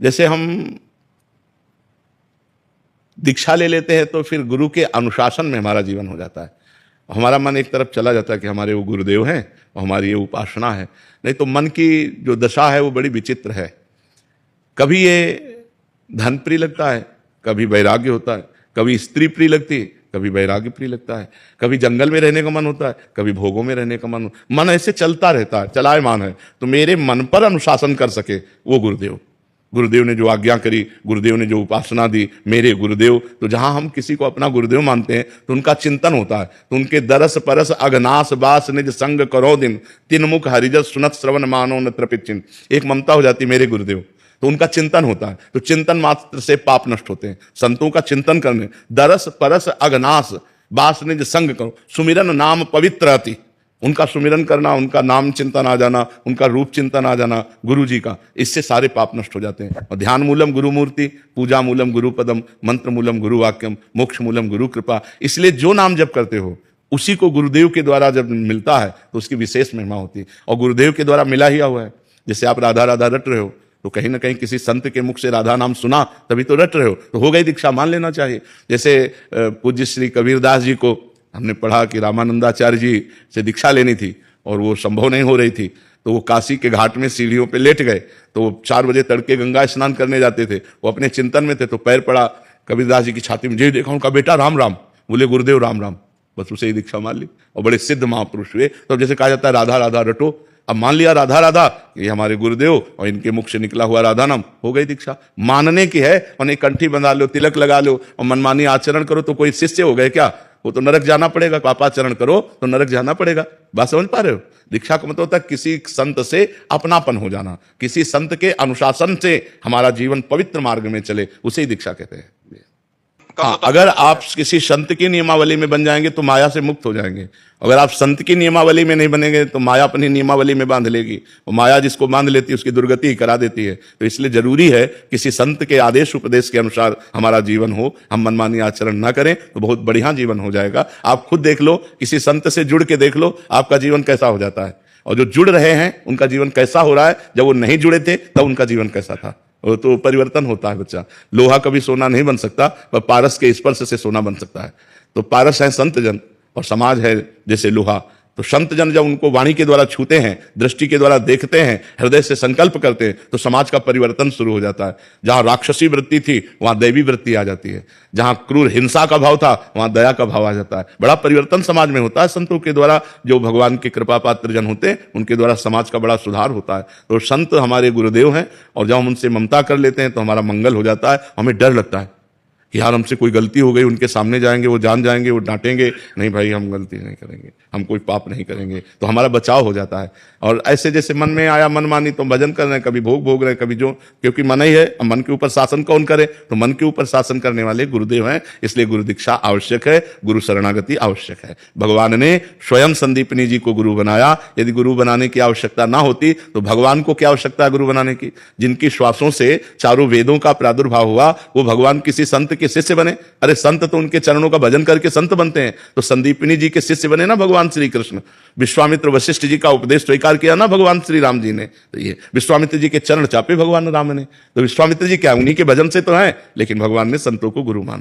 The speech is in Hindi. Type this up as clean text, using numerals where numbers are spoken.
जैसे हम दीक्षा ले लेते हैं तो फिर गुरु के अनुशासन में हमारा जीवन हो जाता है, हमारा मन एक तरफ चला जाता है कि हमारे वो गुरुदेव हैं और हमारी ये उपासना है। नहीं तो मन की जो दशा है वो बड़ी विचित्र है। कभी ये धन प्रिय लगता है, कभी वैराग्य होता है, कभी स्त्री प्रिय लगती है, कभी वैराग्य प्रिय लगता है, कभी जंगल में रहने का मन होता है, कभी भोगों में रहने का मन ऐसे चलता रहता है, चलायमान है। तो मेरे मन पर अनुशासन कर सके वो गुरुदेव ने जो आज्ञा करी, गुरुदेव ने जो उपासना दी, मेरे गुरुदेव। तो जहां हम किसी को अपना गुरुदेव मानते हैं तो उनका चिंतन होता है, तो उनके दरस परस अघनास बास निज संग करो दिन, तीन मुख हरिजस सुनत श्रवण मानो न त्रपित चिन्ह। एक ममता हो जाती मेरे गुरुदेव, तो उनका चिंतन होता है, तो चिंतन मात्र से पाप नष्ट होते हैं। संतों का चिंतन करने, दरस परस अघनास बास निज संग करो, सुमिरन नाम पवित्र अति। उनका सुमिरन करना, उनका नाम चिंतन आ जाना, उनका रूप चिंतन आ जाना गुरु जी का, इससे सारे पाप नष्ट हो जाते हैं। और ध्यान मूलम गुरु मूर्ति, पूजा मूलम गुरु पदम, मंत्र मूलम गुरु वाक्यम, मोक्ष मूलम गुरु कृपा। इसलिए जो नाम जप करते हो उसी को गुरुदेव के द्वारा जब मिलता है तो उसकी विशेष महिमा होती है, और गुरुदेव के द्वारा मिला ही हुआ है। जैसे आप राधा राधा रट रहे हो तो कहीं ना कहीं किसी संत के मुख से राधा नाम सुना तभी तो रट रहे हो, तो हो गई दीक्षा, मान लेना चाहिए। जैसे पूज्य श्री कबीरदास जी को हमने पढ़ा कि रामानंदाचार्य जी से दीक्षा लेनी थी और वो संभव नहीं हो रही थी, तो वो काशी के घाट में सीढ़ियों पे लेट गए। तो वो 4 बजे तड़के गंगा स्नान करने जाते थे, वो अपने चिंतन में थे, तो पैर पड़ा कबीरदास जी की छाती में, जी देखा उनका बेटा राम राम, बोले गुरुदेव राम राम, बस उसे ही दीक्षा मान ली और बड़े सिद्ध महापुरुष हुए। तो जैसे कहा जाता है राधा राधा रटो, अब मान लिया राधा राधा, ये हमारे गुरुदेव और इनके मुख से निकला हुआ राधा नाम, हो गई दीक्षा। मानने की है, और एक कंठी बंधा लो, तिलक लगा लो और मनमानी आचरण करो तो कोई शिष्य हो गए क्या? वो तो नरक जाना पड़ेगा। पापाचरण करो तो नरक जाना पड़ेगा। बात समझ पा रहे हो? दीक्षा का मतलब होता है किसी संत से अपनापन हो जाना, किसी संत के अनुशासन से हमारा जीवन पवित्र मार्ग में चले, उसे ही दीक्षा कहते हैं। हाँ, अगर आप किसी संत की नियमावली में बन जाएंगे तो माया से मुक्त हो जाएंगे। अगर आप संत की नियमावली में नहीं बनेंगे तो माया अपनी नियमावली में बांध लेगी, और माया जिसको बांध लेती है उसकी दुर्गति ही करा देती है। तो इसलिए जरूरी है किसी संत के आदेश उपदेश के अनुसार हमारा जीवन हो, हम मनमानी आचरण ना करें तो बहुत बढ़िया जीवन हो जाएगा। आप खुद देख लो, किसी संत से जुड़ के देख लो आपका जीवन कैसा हो जाता है, और जो जुड़ रहे हैं उनका जीवन कैसा हो रहा है, जब वो नहीं जुड़े थे तब उनका जीवन कैसा था। वो तो परिवर्तन होता है बच्चा। लोहा कभी सोना नहीं बन सकता, पर पारस के स्पर्श से सोना बन सकता है। तो पारस है संत जन और समाज है जैसे लोहा। तो संत जन जब उनको वाणी के द्वारा छूते हैं, दृष्टि के द्वारा देखते हैं, हृदय से संकल्प करते हैं, तो समाज का परिवर्तन शुरू हो जाता है। जहां राक्षसी वृत्ति थी वहां दैवी वृत्ति आ जाती है, जहां क्रूर हिंसा का भाव था वहां दया का भाव आ जाता है। बड़ा परिवर्तन समाज में होता है संतों के द्वारा। जो भगवान के कृपा पात्र जन होते हैं उनके द्वारा समाज का बड़ा सुधार होता है। तो संत हमारे गुरुदेव हैं, और जब हम उनसे ममता कर लेते हैं तो हमारा मंगल हो जाता है। हमें डर लगता है कि यार हमसे कोई गलती हो गई, उनके सामने जाएंगे, वो जान जाएंगे, वो डांटेंगे, नहीं भाई हम गलती नहीं करेंगे, हम कोई पाप नहीं करेंगे, तो हमारा बचाव हो जाता है। और ऐसे जैसे मन में आया मन मानी तो भजन कर रहे हैं, कभी भोग भोग रहे हैं, कभी जो, क्योंकि मन ही है, अब मन के ऊपर शासन कौन करे? तो मन के ऊपर शासन करने वाले गुरुदेव हैं। इसलिए गुरु दीक्षा आवश्यक है, गुरु शरणागति आवश्यक है। भगवान ने स्वयं संदीपनी जी को गुरु बनाया। यदि गुरु बनाने की आवश्यकता ना होती तो भगवान को क्या आवश्यकता है गुरु बनाने की? जिनकी श्वासों से चारों वेदों का प्रादुर्भाव हुआ, वो भगवान किसी संत के शिष्य बने? अरे संत तो उनके चरणों का भजन करके संत बनते हैं। तो संदीपनी जी के शिष्य बने ना भगवान श्री कृष्ण। विश्वामित्र वशिष्ठ जी का उपदेश स्वीकार किया ना भगवान श्री राम जी ने। तो ये विश्वामित्र जी के चरण चापे भगवान राम ने। तो विश्वामित्र जी क्या, उन्हीं के भजन से तो हैं, लेकिन भगवान ने संतों को गुरु माना।